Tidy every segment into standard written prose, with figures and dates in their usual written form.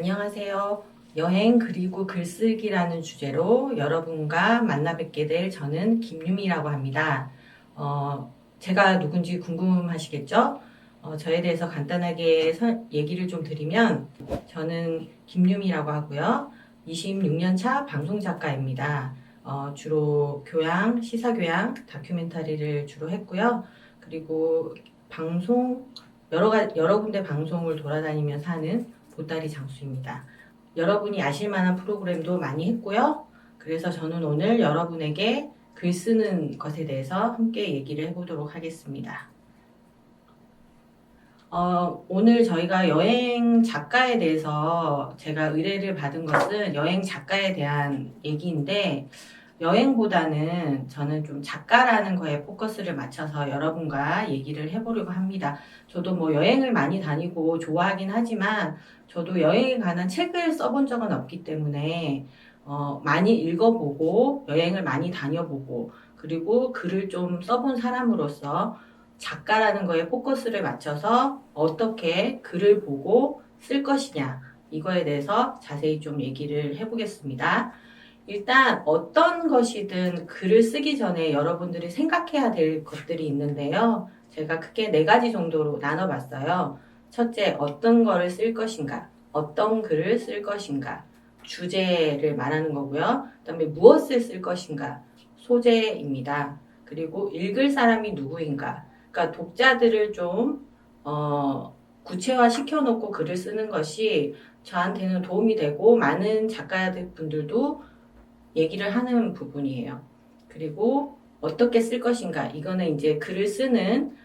안녕하세요. 여행 그리고 글쓰기라는 주제로 여러분과 만나 뵙게 될 저는 김유미라고 합니다. 제가 누군지 궁금하시겠죠? 저에 대해서 간단하게 얘기를 좀 드리면 저는 김유미라고 하고요. 26년 차 방송 작가입니다. 주로 교양, 시사교양, 다큐멘터리를 주로 했고요. 그리고 여러 군데 방송을 돌아다니면서 하는 보따리 장수입니다. 여러분이 아실 만한 프로그램도 많이 했고요. 그래서 저는 오늘 여러분에게 글 쓰는 것에 대해서 함께 얘기를 해보도록 하겠습니다. 오늘 저희가 여행 작가에 대해서 제가 의뢰를 받은 것은 여행 작가에 대한 얘기인데, 여행보다는 저는 좀 작가라는 거에 포커스를 맞춰서 여러분과 얘기를 해보려고 합니다. 저도 뭐 여행을 많이 다니고 좋아하긴 하지만 저도 여행에 관한 책을 써본 적은 없기 때문에 많이 읽어보고 여행을 많이 다녀보고 그리고 글을 좀 써본 사람으로서 작가라는 거에 포커스를 맞춰서 어떻게 글을 보고 쓸 것이냐 이거에 대해서 자세히 좀 얘기를 해보겠습니다. 일단 어떤 것이든 글을 쓰기 전에 여러분들이 생각해야 될 것들이 있는데요. 제가 크게 4가지 정도로 나눠봤어요. 첫째, 어떤 거를 쓸 것인가, 어떤 글을 쓸 것인가, 주제를 말하는 거고요. 그 다음에 무엇을 쓸 것인가, 소재입니다. 그리고 읽을 사람이 누구인가, 그러니까 독자들을 좀 구체화 시켜놓고 글을 쓰는 것이 저한테는 도움이 되고 많은 작가분들도 얘기를 하는 부분이에요. 그리고 어떻게 쓸 것인가, 이거는 이제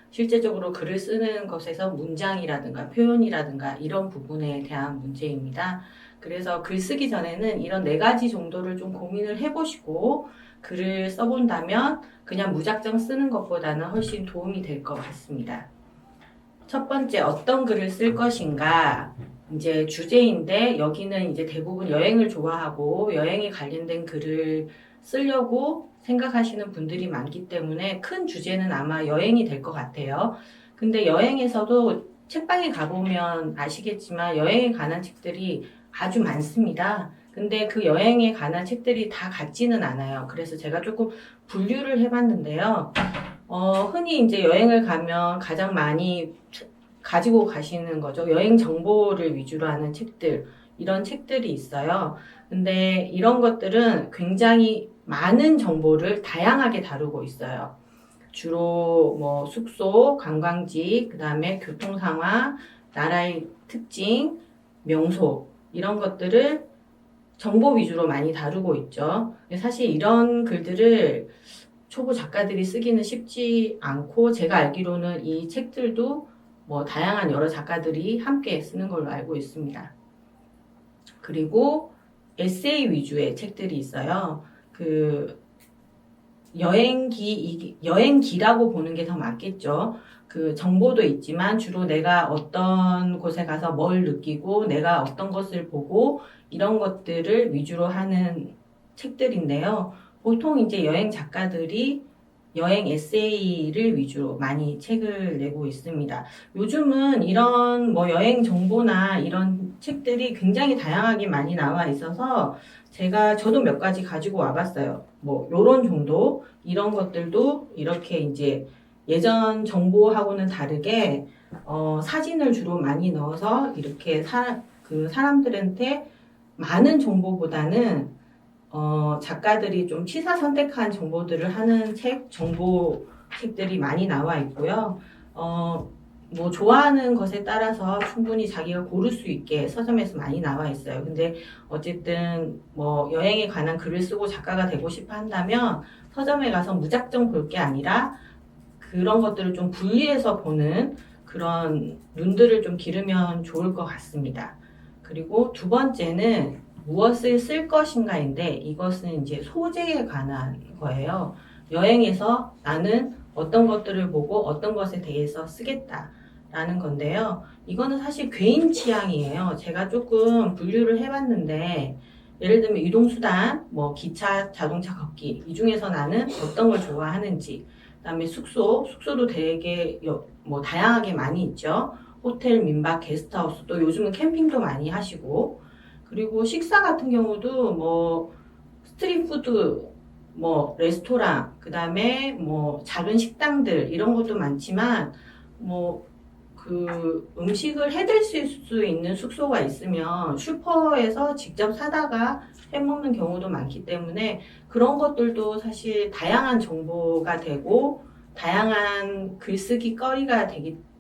실제적으로 글을 쓰는 것에서 문장이라든가 표현이라든가 이런 부분에 대한 문제입니다. 그래서 글 쓰기 전에는 이런 4가지 정도를 좀 고민을 해보시고 글을 써본다면 그냥 무작정 쓰는 것보다는 훨씬 도움이 될 것 같습니다. 첫 번째, 어떤 글을 쓸 것인가, 이제 주제인데 여기는 이제 대부분 여행을 좋아하고 여행에 관련된 글을 쓰려고 생각하시는 분들이 많기 때문에 큰 주제는 아마 여행이 될 것 같아요. 근데 여행에서도 책방에 가보면 아시겠지만 여행에 관한 책들이 아주 많습니다. 근데 그 여행에 관한 책들이 다 같지는 않아요. 그래서 제가 조금 분류를 해봤는데요. 흔히 이제 여행을 가면 가장 많이 가지고 가시는 거죠. 여행 정보를 위주로 하는 책들, 이런 책들이 있어요. 근데 이런 것들은 굉장히 많은 정보를 다양하게 다루고 있어요. 주로 뭐 숙소, 관광지, 그 다음에 교통 상황, 나라의 특징, 명소, 이런 것들을 정보 위주로 많이 다루고 있죠. 사실 이런 글들을 초보 작가들이 쓰기는 쉽지 않고, 제가 알기로는 이 책들도 뭐 다양한 여러 작가들이 함께 쓰는 걸로 알고 있습니다. 그리고 에세이 위주의 책들이 있어요. 여행기라고 보는 게 더 맞겠죠. 그 정보도 있지만 주로 내가 어떤 곳에 가서 뭘 느끼고 내가 어떤 것을 보고 이런 것들을 위주로 하는 책들인데요. 보통 이제 여행 작가들이 여행 에세이를 위주로 많이 책을 내고 있습니다. 요즘은 이런 뭐 여행 정보나 이런 책들이 굉장히 다양하게 많이 나와 있어서 저도 몇 가지 가지고 와봤어요. 뭐 요런 정도, 이런 것들도 이렇게 이제 예전 정보하고는 다르게 사진을 주로 많이 넣어서 이렇게 사람들한테 많은 정보보다는 작가들이 좀 취사 선택한 정보들을 하는 정보 책들이 많이 나와 있고요. 뭐 좋아하는 것에 따라서 충분히 자기가 고를 수 있게 서점에서 많이 나와 있어요. 근데 어쨌든 뭐 여행에 관한 글을 쓰고 작가가 되고 싶어 한다면 서점에 가서 무작정 볼 게 아니라 그런 것들을 좀 분리해서 보는 그런 눈들을 좀 기르면 좋을 것 같습니다. 그리고 두 번째는 무엇을 쓸 것인가인데, 이것은 이제 소재에 관한 거예요. 여행에서 나는 어떤 것들을 보고 어떤 것에 대해서 쓰겠다라는 건데요. 이거는 사실 개인 취향이에요. 제가 조금 분류를 해봤는데, 예를 들면 이동수단, 뭐 기차, 자동차, 걷기, 이 중에서 나는 어떤 걸 좋아하는지, 그다음에 숙소도 되게 다양하게 많이 있죠. 호텔, 민박, 게스트하우스, 또 요즘은 캠핑도 많이 하시고, 그리고 식사 같은 경우도 뭐 스트리트푸드, 뭐 레스토랑, 그다음에 뭐 작은 식당들 이런 것도 많지만 뭐 그 음식을 해드실 수 있는 숙소가 있으면 슈퍼에서 직접 사다가 해 먹는 경우도 많기 때문에 그런 것들도 사실 다양한 정보가 되고 다양한 글쓰기 거리가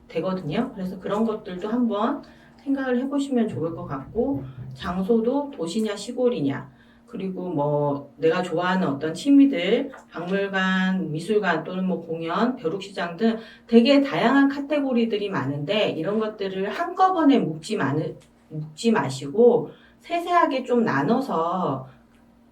되거든요. 그래서 그런 것들도 한번 생각을 해보시면 좋을 것 같고, 장소도 도시냐 시골이냐, 그리고 뭐 내가 좋아하는 어떤 취미들, 박물관, 미술관 또는 뭐 공연, 벼룩시장 등 되게 다양한 카테고리들이 많은데 이런 것들을 한꺼번에 묶지 마시고 세세하게 좀 나눠서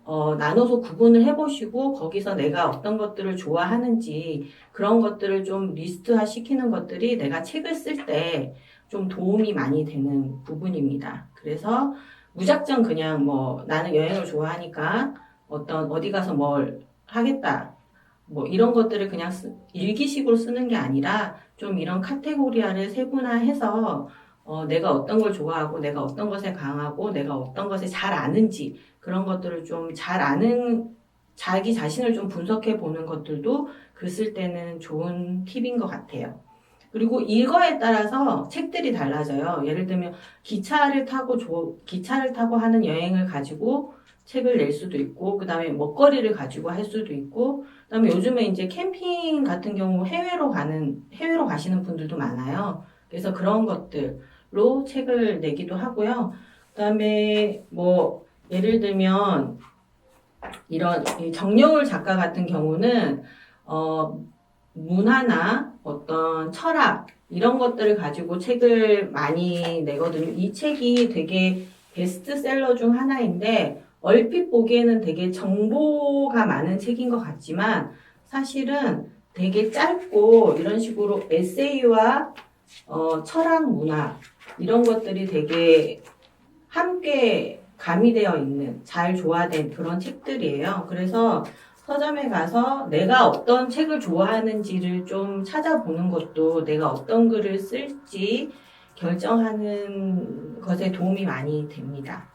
구분을 해보시고 거기서 내가 어떤 것들을 좋아하는지 그런 것들을 좀 리스트화 시키는 것들이 내가 책을 쓸 때 좀 도움이 많이 되는 부분입니다. 그래서 무작정 그냥 뭐 나는 여행을 좋아하니까 어디 가서 뭘 하겠다. 뭐 이런 것들을 그냥 일기식으로 쓰는 게 아니라 좀 이런 카테고리화를 세분화해서 내가 어떤 걸 좋아하고 내가 어떤 것에 강하고 내가 어떤 것에 잘 아는지 그런 것들을 좀 잘 아는 자기 자신을 좀 분석해 보는 것들도 글 쓸 때는 좋은 팁인 것 같아요. 그리고 이거에 따라서 책들이 달라져요. 예를 들면 기차를 타고 하는 여행을 가지고 책을 낼 수도 있고, 그 다음에 먹거리를 가지고 할 수도 있고, 그 다음에 요즘에 이제 캠핑 같은 경우 해외로 가시는 분들도 많아요. 그래서 그런 것들로 책을 내기도 하고요. 그 다음에 뭐, 예를 들면, 이런 이 정여울 작가 같은 경우는, 문화나 어떤 철학 이런 것들을 가지고 책을 많이 내거든요. 이 책이 되게 베스트셀러 중 하나인데 얼핏 보기에는 되게 정보가 많은 책인 것 같지만 사실은 되게 짧고 이런 식으로 에세이와 철학, 문화 이런 것들이 되게 함께 가미되어 있는 잘 조화된 그런 책들이에요. 그래서 서점에 가서 내가 어떤 책을 좋아하는지를 좀 찾아보는 것도 내가 어떤 글을 쓸지 결정하는 것에 도움이 많이 됩니다.